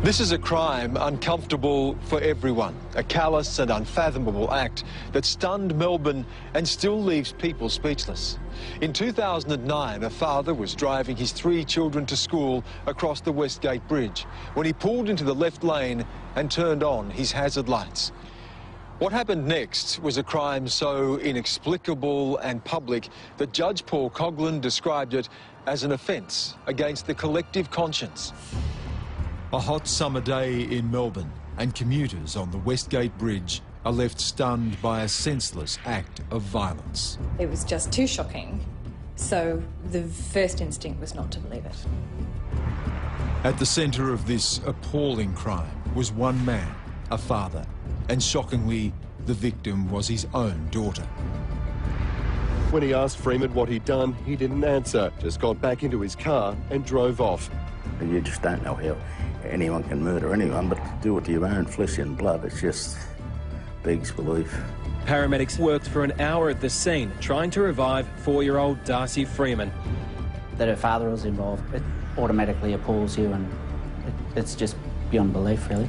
This is a crime uncomfortable for everyone, a callous and unfathomable act that stunned Melbourne and still leaves people speechless. In 2009, a father was driving his 3 children to school across the Westgate Bridge when he pulled into the left lane and turned on his hazard lights. What happened next was a crime so inexplicable and public that Judge Paul Coghlan described it as an offence against the collective conscience. A hot summer day in Melbourne, and commuters on the Westgate Bridge are left stunned by a senseless act of violence. It was just too shocking, so the first instinct was not to believe it. At the centre of this appalling crime was one man, a father, and shockingly, the victim was his own daughter. When he asked Freeman what he'd done, he didn't answer, just got back into his car and drove off. You just don't know how anyone can murder anyone, but to do it to your own flesh and blood, it's just begs belief. Paramedics worked for an hour at the scene, trying to revive 4-year-old Darcy Freeman. That her father was involved, it automatically appalls you, and it's just beyond belief, really.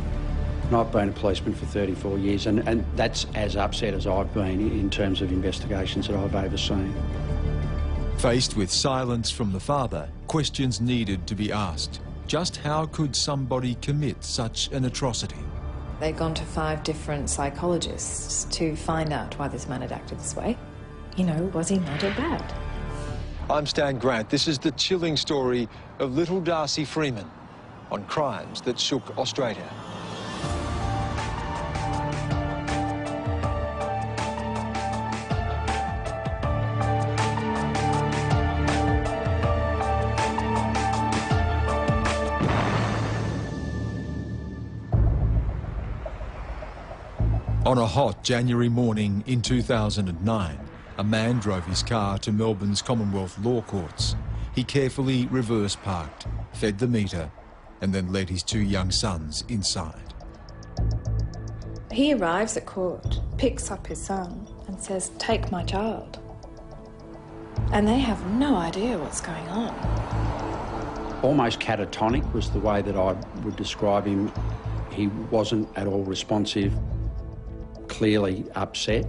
I've been a policeman for 34 years, and that's as upset as I've been in terms of investigations that I've overseen. Faced with silence from the father, questions needed to be asked. Just how could somebody commit such an atrocity? They'd gone to 5 different psychologists to find out why this man had acted this way. You know, was he murdered bad? I'm Stan Grant. This is the chilling story of little Darcy Freeman on crimes that shook Australia. On a hot January morning in 2009, a man drove his car to Melbourne's Commonwealth Law Courts. He carefully reverse parked, fed the meter, and then led his 2 young sons inside. He arrives at court, picks up his son and says, "Take my child." And they have no idea what's going on. Almost catatonic was the way that I would describe him. He wasn't at all responsive, clearly upset.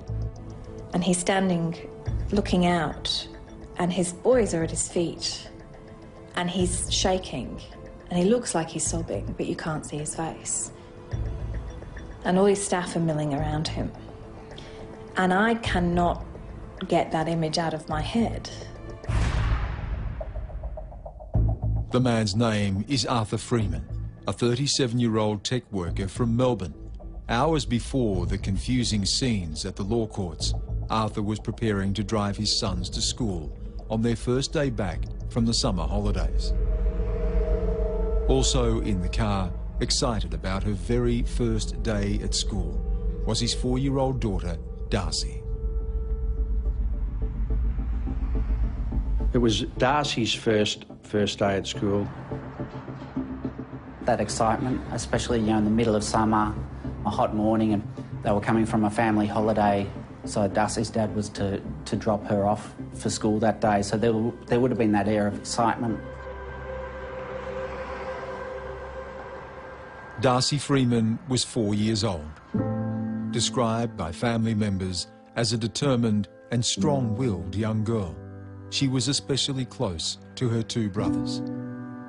And he's standing, looking out, and his boys are at his feet, and he's shaking, and he looks like he's sobbing, but you can't see his face. And all his staff are milling around him. And I cannot get that image out of my head. The man's name is Arthur Freeman, a 37-year-old tech worker from Melbourne. Hours before the confusing scenes at the law courts, Arthur was preparing to drive his sons to school on their first day back from the summer holidays. Also in the car, excited about her very first day at school, was his 4-year-old daughter, Darcy. It was Darcy's first day at school. That excitement, especially, in the middle of summer, a hot morning, and they were coming from a family holiday, so Darcy's dad was to drop her off for school that day, so there would have been that air of excitement. Darcy Freeman was 4 years old, described by family members as a determined and strong-willed young girl. She was especially close to her 2 brothers.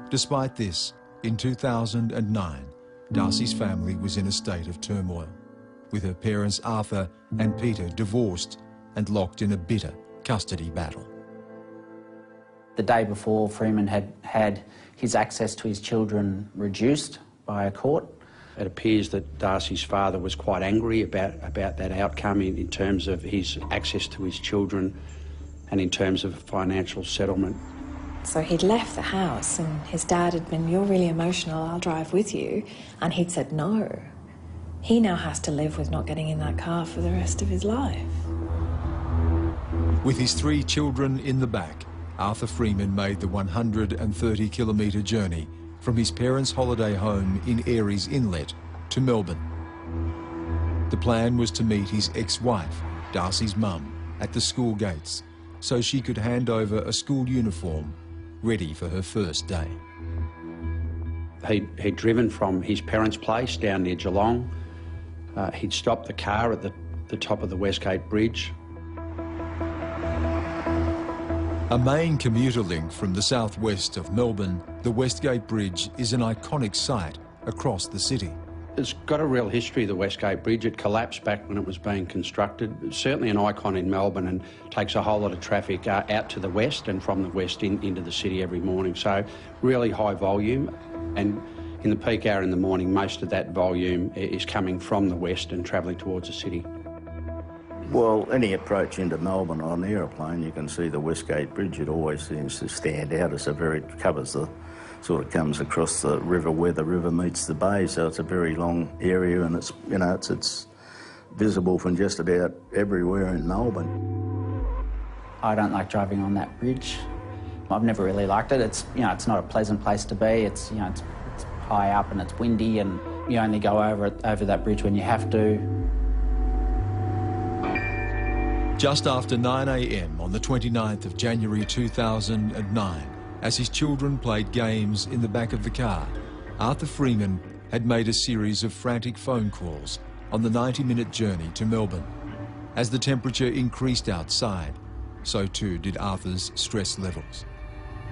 Despite this, in 2009, Darcy's family was in a state of turmoil, with her parents Arthur and Peter divorced and locked in a bitter custody battle. The day before, Freeman had his access to his children reduced by a court. It appears that Darcy's father was quite angry about that outcome in terms of his access to his children and in terms of financial settlement. So he'd left the house and his dad had been, "You're really emotional, I'll drive with you." And he'd said no. He now has to live with not getting in that car for the rest of his life. With his 3 children in the back, Arthur Freeman made the 130-kilometre journey from his parents' holiday home in Aireys Inlet to Melbourne. The plan was to meet his ex-wife, Darcy's mum, at the school gates so she could hand over a school uniform ready for her first day. He'd driven from his parents' place down near Geelong. He'd stopped the car at the top of the Westgate Bridge. A main commuter link from the southwest of Melbourne, the Westgate Bridge is an iconic site across the city. It's got a real history, the Westgate Bridge. It collapsed back when it was being constructed. It's certainly an icon in Melbourne and takes a whole lot of traffic out to the west and from the west into the city every morning. So really high volume, and in the peak hour in the morning, most of that volume is coming from the west and travelling towards the city. Well, any approach into Melbourne on an aeroplane, you can see the Westgate Bridge. It always seems to stand out. It covers the, sort of comes across the river where the river meets the bay, so it's a very long area, and it's, you know, it's visible from just about everywhere in Melbourne. I don't like driving on that bridge. I've never really liked it. It's, you know, it's not a pleasant place to be. It's, you know, it's high up and it's windy, and you only go over that bridge when you have to. Just after 9 a.m. on the 29th of January 2009, as his children played games in the back of the car, Arthur Freeman had made a series of frantic phone calls on the 90-minute journey to Melbourne. As the temperature increased outside, so too did Arthur's stress levels.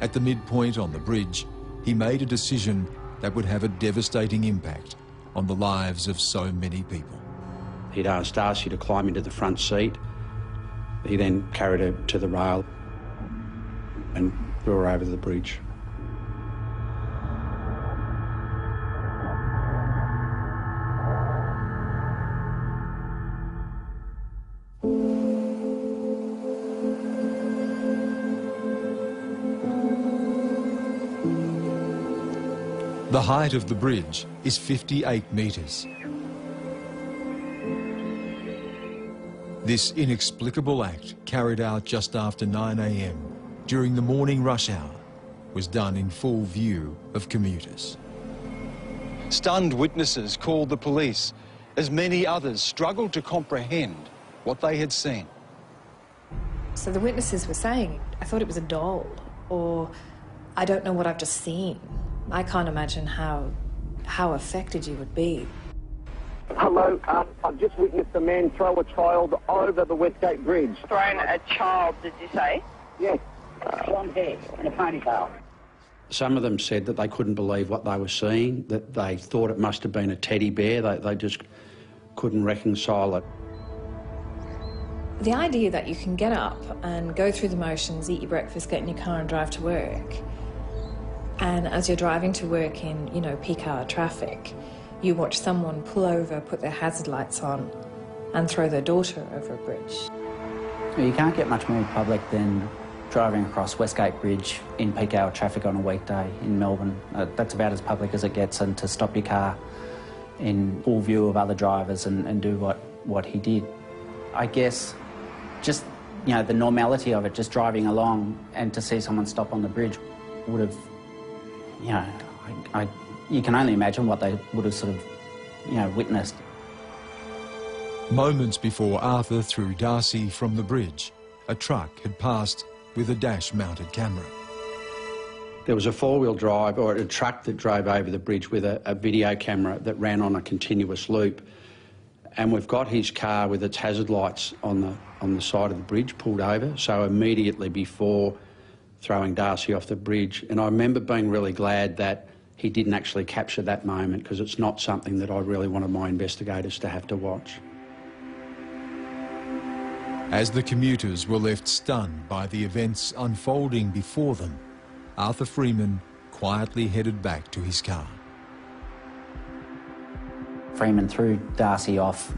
At the midpoint on the bridge, he made a decision that would have a devastating impact on the lives of so many people. He'd asked Darcy to climb into the front seat. He then carried her to the rail and threw her over the bridge. The height of the bridge is 58 metres. This inexplicable act, carried out just after 9 a.m. during the morning rush hour, was done in full view of commuters. Stunned witnesses called the police as many others struggled to comprehend what they had seen. So the witnesses were saying, I thought it was a doll, or I don't know what I've just seen. I can't imagine how affected you would be. Hello, I've just witnessed a man throw a child over the Westgate Bridge. Thrown a child, did you say? Yes. Blonde hair and a ponytail. Some of them said that they couldn't believe what they were seeing, that they thought it must have been a teddy bear. They just couldn't reconcile it. The idea that you can get up and go through the motions, eat your breakfast, get in your car and drive to work, and as you're driving to work in, you know, peak hour traffic, you watch someone pull over, put their hazard lights on and throw their daughter over a bridge. You can't get much more public than driving across Westgate Bridge in peak hour traffic on a weekday in Melbourne. That's about as public as it gets, and to stop your car in full view of other drivers and do what he did. I guess just, you know, the normality of it, just driving along, and to see someone stop on the bridge would have, you know, you can only imagine what they would have sort of, you know, witnessed. Moments before Arthur threw Darcy from the bridge, a truck had passed with a dash-mounted camera. There was a four-wheel drive, or a truck that drove over the bridge with a video camera that ran on a continuous loop. And we've got his car with its hazard lights on the side of the bridge pulled over, so immediately before throwing Darcy off the bridge. And I remember being really glad that he didn't actually capture that moment, because it's not something that I really wanted my investigators to have to watch. As the commuters were left stunned by the events unfolding before them, Arthur Freeman quietly headed back to his car. Freeman threw Darcy off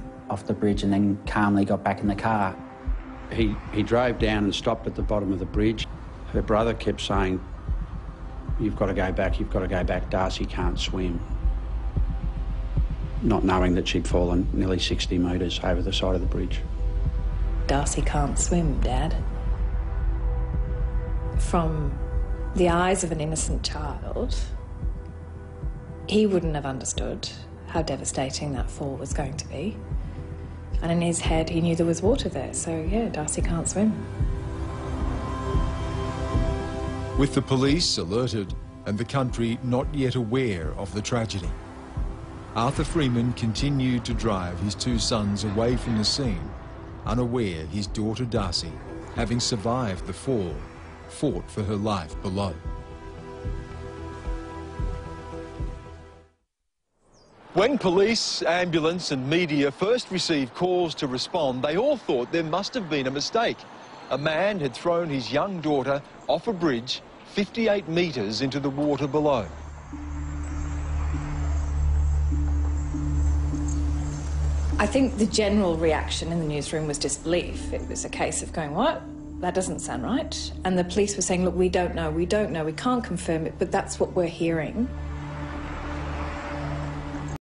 the bridge and then calmly got back in the car. He drove down and stopped at the bottom of the bridge. Her brother kept saying, "You've got to go back, you've got to go back, Darcy can't swim." Not knowing that she'd fallen nearly 60 metres over the side of the bridge. Darcy can't swim, Dad. From the eyes of an innocent child, he wouldn't have understood how devastating that fall was going to be. And in his head, he knew there was water there, so yeah, Darcy can't swim. With the police alerted, and the country not yet aware of the tragedy. Arthur Freeman continued to drive his two sons away from the scene, unaware his daughter Darcy, having survived the fall, fought for her life below. When police, ambulance and media first received calls to respond, they all thought there must have been a mistake. A man had thrown his young daughter off a bridge 58 metres into the water below. I think the general reaction in the newsroom was disbelief. It was a case of going, what? That doesn't sound right. And the police were saying, look, we don't know, we can't confirm it, but that's what we're hearing.